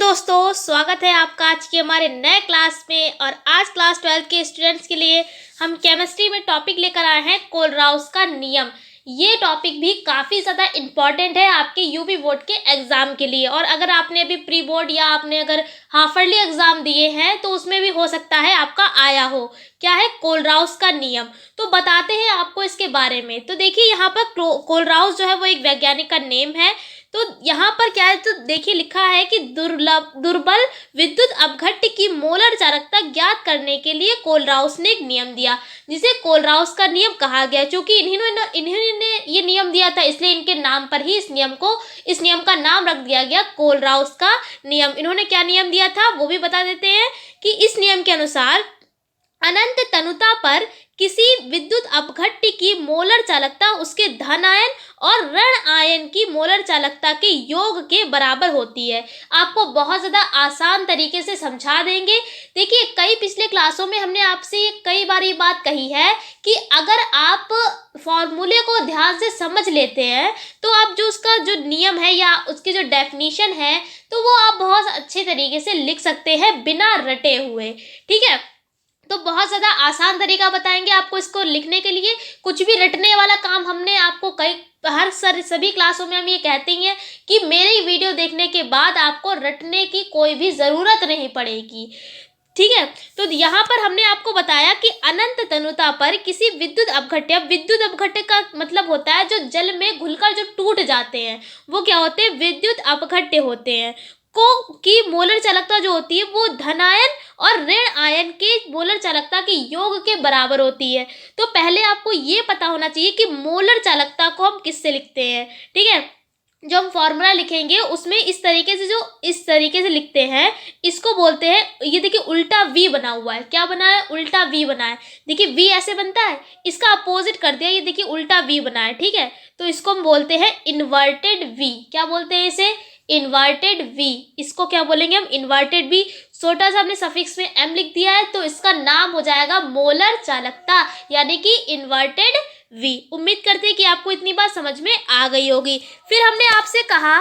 दोस्तों, स्वागत है आपका आज के हमारे नए क्लास में। और आज क्लास 12 के स्टूडेंट्स के लिए हम केमिस्ट्री में टॉपिक लेकर आए हैं कोलराउस का नियम। ये टॉपिक भी काफ़ी ज़्यादा इम्पॉर्टेंट है आपके यूपी बोर्ड के एग्ज़ाम के लिए। और अगर आपने अभी प्री बोर्ड या आपने अगर हाफरली एग्ज़ाम दिए हैं तो उसमें भी हो सकता है आपका आया हो। क्या है कोलराउस का नियम, तो बताते हैं आपको इसके बारे में। तो देखिए यहाँ पर कोलराउस जो है वो एक वैज्ञानिक का नेम है। तो यहाँ पर क्या है, तो देखिए लिखा है कि दुर्बल विद्युत अपघट्य की मोलर चालकता ज्ञात करने के लिए कोलराउस ने एक नियम दिया, जिसे कोलराउस का नियम कहा गया। क्योंकि इन्होंने ये नियम दिया था, इसलिए इनके नाम पर ही इस नियम का नाम रख दिया गया कोलराउस का नियम। इन्होंने क्या नियम दिया था वो भी बता देते हैं कि इस नियम के अनुसार अनंत तनुता पर किसी विद्युत अपघट्य की मोलर चालकता उसके धन आयन और ऋण आयन की मोलर चालकता के योग के बराबर होती है। आपको बहुत ज़्यादा आसान तरीके से समझा देंगे। देखिए कई पिछले क्लासों में हमने आपसे कई बार ये बात कही है कि अगर आप फॉर्मूले को ध्यान से समझ लेते हैं तो आप जो उसका जो नियम है या उसकी जो डेफिनेशन है तो वो आप बहुत अच्छे तरीके से लिख सकते हैं बिना रटे हुए। ठीक है, तो बहुत ज़्यादा आसान तरीका बताएंगे आपको इसको लिखने के लिए। कुछ भी रटने वाला काम हमने आपको सभी क्लासों में हम ये कहते ही हैं कि मेरी वीडियो देखने के बाद आपको रटने की कोई भी ज़रूरत नहीं पड़ेगी। ठीक है, तो यहाँ पर हमने आपको बताया कि अनंत तनुता पर किसी विद्युत अपघट्य का मतलब होता है जो जल में घुलकर जो टूट जाते हैं वो क्या होते हैं, विद्युत अपघट्य होते हैं। की मोलर चालकता जो होती है वो धन आयन और ऋण आयन के मोलर चालकता के योग के बराबर होती है। तो पहले आपको ये पता होना चाहिए कि मोलर चालकता को हम किससे लिखते हैं। ठीक है, जो हम फॉर्मूला लिखेंगे उसमें इस तरीके से लिखते हैं, इसको बोलते हैं, ये देखिए उल्टा वी बना हुआ है। क्या बना है, उल्टा वी बना है। देखिए वी ऐसे बनता है, इसका अपोजिट कर दिया, ये देखिए उल्टा वी बना है। ठीक है, तो इसको हम बोलते हैं इन्वर्टेड वी। क्या बोलते हैं इसे, इन्वर्टेड वी। इसको क्या बोलेंगे हम, इन्वर्टेड वी। छोटा सा हमने सफिक्स में एम लिख दिया है तो इसका नाम हो जाएगा मोलर चालकता, यानी कि इन्वर्टेड वी। उम्मीद करते हैं कि आपको इतनी बात समझ में आ गई होगी। फिर हमने आपसे कहा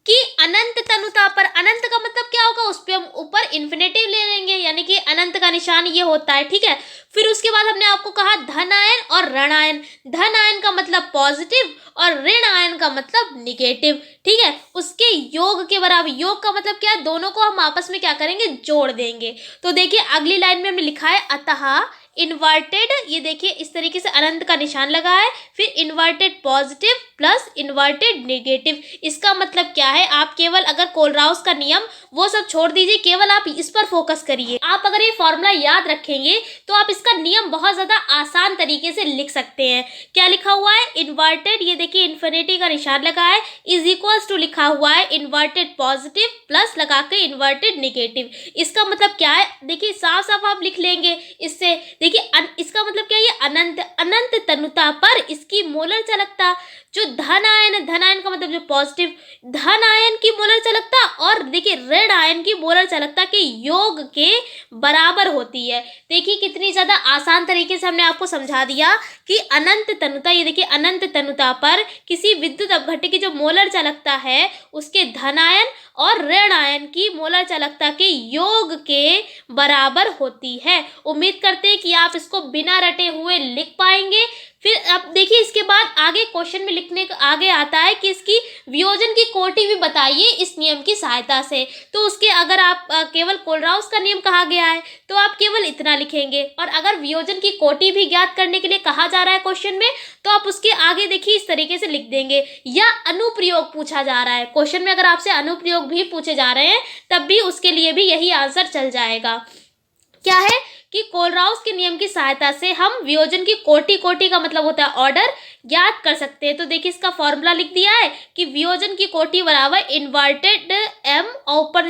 कि अनंत तनुता पर, अनंत का मतलब क्या होगा, उस पर हम ऊपर इन्फिनेटिव ले लेंगे, यानी कि अनंत का निशान ये होता है। ठीक है, फिर उसके बाद हमने आपको कहा धन आयन और ऋण आयन। धन आयन का मतलब पॉजिटिव और ऋण आयन का मतलब निगेटिव। ठीक है, उसके योग के बराबर। योग का मतलब क्या है, दोनों को हम आपस में क्या करेंगे, जोड़ देंगे। तो देखिए अगली लाइन में हमने लिखा है अतः इन्वर्टेड, ये देखिए इस तरीके से अनंत का निशान लगा है, फिर inverted positive plus inverted negative. इसका मतलब क्या है, आप केवल अगर कोलराउस का नियम वो सब छोड़ दीजिए, केवल आप इस पर फोकस करिए। आप अगर ये फॉर्मूला याद रखेंगे तो आप इसका नियम बहुत ज़्यादा आसान तरीके से लिख सकते हैं। क्या लिखा हुआ है, इन्वर्टेड, ये देखिए इन्फिनिटी का निशान लगा है, इज इक्वल्स टू लिखा हुआ है इन्वर्टेड पॉजिटिव प्लस लगा के इन्वर्टेड नेगेटिव। इसका मतलब क्या है, देखिए साफ साफ आप लिख लेंगे इससे। देखिए इसका मतलब क्या है, ये अनंत तनुता पर इसकी मोलर चालकता जो धन आयन का मतलब जो पॉजिटिव धन आयन की मोलर चालकता और देखिए ऋण आयन की मोलर चालकता के योग के बराबर होती है। देखिए कितनी ज़्यादा आसान तरीके से हमने आपको समझा दिया कि अनंत तनुता, ये देखिए अनंत तनुता पर किसी विद्युत अपघट्य की जो मोलर चालकता है उसके धन आयन और ऋण आयन की मोलर चालकता के योग के बराबर होती है। उम्मीद करते हैं कि आप इसको बिना रटे हुए लिख पाएंगे। फिर अब देखिए इसके बाद आगे क्वेश्चन में लिखने का आगे आता है कि इसकी वियोजन की कोटि भी बताइए इस नियम की सहायता से। तो उसके अगर आप केवल कोलराउस का नियम कहा गया है तो आप केवल इतना लिखेंगे, और अगर वियोजन की कोटि भी ज्ञात करने के लिए कहा जा रहा है क्वेश्चन में तो आप उसके आगे देखिए इस तरीके से लिख देंगे। या अनुप्रयोग पूछा जा रहा है क्वेश्चन में, अगर आपसे अनुप्रयोग भी पूछे जा रहे हैं तब भी उसके लिए भी यही आंसर चल जाएगा। क्या है कि कोलराउस के नियम की सहायता से हम वियोजन की कोटि का मतलब होता है ऑर्डर, ज्ञात कर सकते हैं। तो देखिए इसका फॉर्मूला लिख दिया है कि वियोजन की कोटि बराबर इन्वर्टेड एम और ऊपर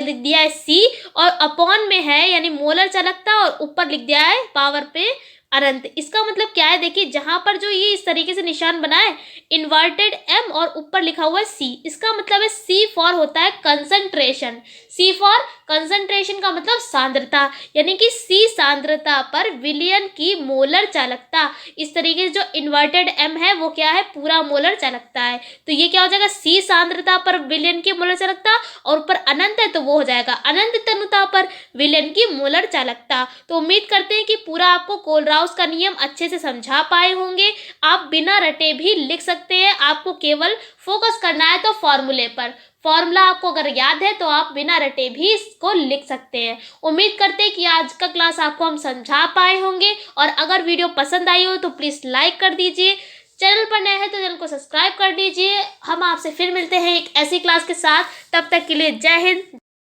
लिख दिया है सी और अपॉन में है यानी मोलर चालकता और ऊपर लिख दिया है पावर पे अनंत। इसका मतलब क्या है, देखिए जहां पर जो ये इस तरीके से निशान बना है इन्वर्टेड एम और ऊपर लिखा हुआ है सी, इसका मतलब है सी फॉर होता है कंसंट्रेशन। सी फॉर कंसंट्रेशन का मतलब सांद्रता, यानी कि सी सांद्रता पर विलयन की मोलर चालकता। इस तरीके से जो इन्वर्टेड एम है वो क्या है, पूरा मोलर चालकता है। तो ये क्या हो जाएगा, सी सांद्रता पर विलयन की मोलर चालकता, और ऊपर अनंत है तो वो हो जाएगा अनंत तनुता पर विलयन की मोलर चालकता। तो उम्मीद करते हैं कि पूरा आपको कोलराउस का नियम अच्छे से समझा पाए होंगे। आप बिना रटे भी लिख सकते हैं, आपको केवल फोकस करना है तो फॉर्मूले पर। फॉर्मूला आपको अगर याद है तो आप बिना रटे भी इसको लिख सकते हैं। उम्मीद करते हैं कि आज का क्लास आपको हम समझा पाए होंगे, और अगर वीडियो पसंद आई हो तो प्लीज़ लाइक कर दीजिए। चैनल पर नए हैं तो चैनल को सब्सक्राइब कर दीजिए। हम आपसे फिर मिलते हैं एक ऐसी क्लास के साथ, तब तक के लिए जय हिंद।